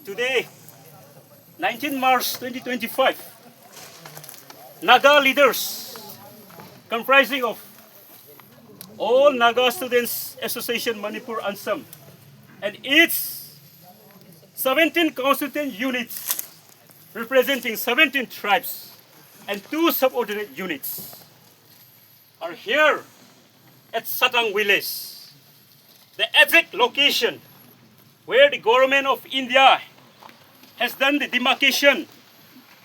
Today, 19 March 2025, Naga leaders comprising of all Naga Students Association Manipur ANSAM and its 17 constituent units representing 17 tribes and 2 subordinate units are here at Satang village, the exact location where the government of India has done the demarcation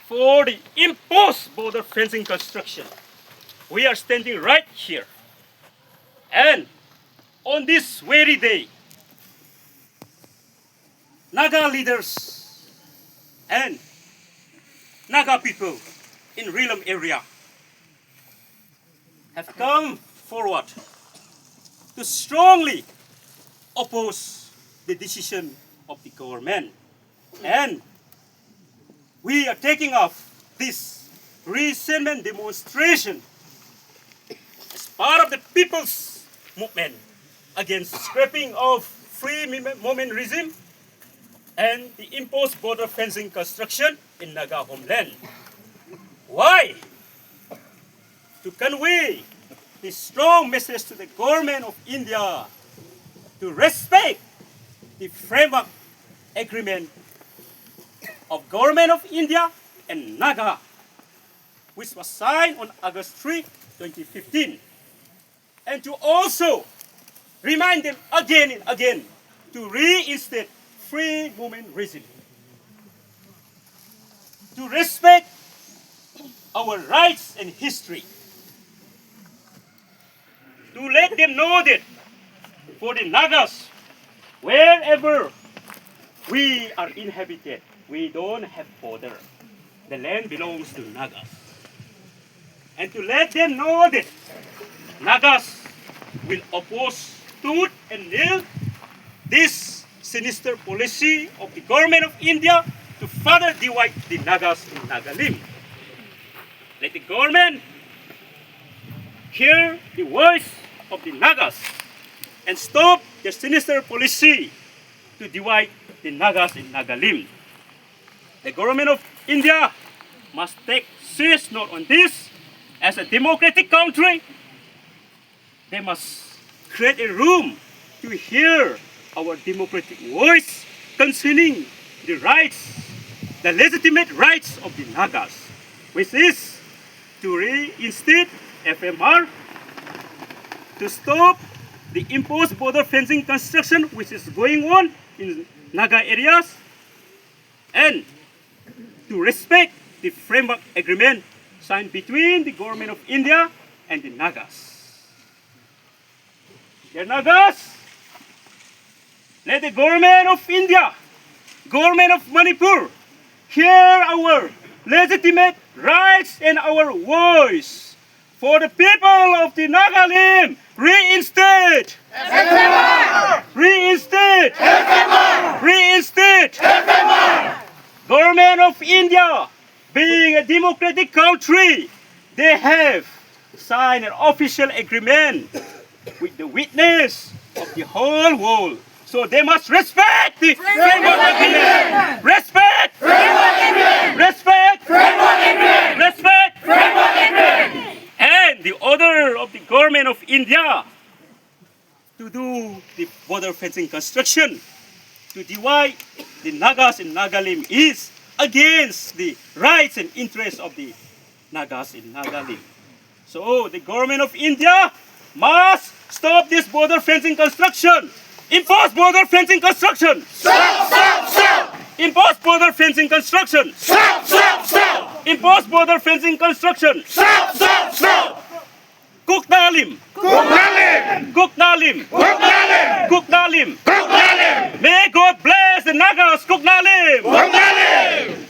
for the imposed border fencing construction. We are standing right here. And on this very day, Naga leaders and Naga people in Rilem area have come forward to strongly oppose the decision of the government. And we are taking off this resentment demonstration as part of the people's movement against scrapping of free movement regime and the imposed border fencing construction in Naga Homeland. Why? To convey the strong message to the government of India to respect the framework agreement of government of India and Naga, which was signed on August 3, 2015, and to also remind them again and again to reinstate free movement regime, to respect our rights and history, to let them know that for the Nagas, wherever we are inhabited, we don't have border. The land belongs to Nagas. And to let them know that Nagas will oppose tooth and nail this sinister policy of the government of India to further divide the Nagas in Nagalim. Let the government hear the voice of the Nagas and stop the sinister policy to divide the Nagas in Nagalim. The government of India must take serious note on this. As a democratic country, they must create a room to hear our democratic voice concerning the rights, the legitimate rights of the Nagas, which is to reinstate FMR, to stop the imposed border fencing construction which is going on in Naga areas, and to respect the framework agreement signed between the government of India and the Nagas. Dear Nagas, let the government of India, government of Manipur, hear our legitimate rights and our voice. For the people of the Nagalim, reinstate! FMR! Reinstate! FMR! Reinstate! FMR! Government of India, being a democratic country, they have signed an official agreement with the witness of the whole world. So they must respect the framework agreement. Respect framework agreement. Respect framework agreement. Respect framework agreement. And the order of the government of India to do the border fencing construction to divide the Nagas and Nagalim is against the rights and interests of the Nagas and Nagalim. So the government of India must stop this border fencing construction. Impose border fencing construction. Stop, stop, stop. Impose border fencing construction. Stop, stop, stop. Impose border fencing construction. Stop, stop, stop. Kuknalim. Kuknalim. Kuknalim. Kuknalim. Kuknalim. Kuknalim. May God bless the Nagas. Kuknalim. Kuknalim.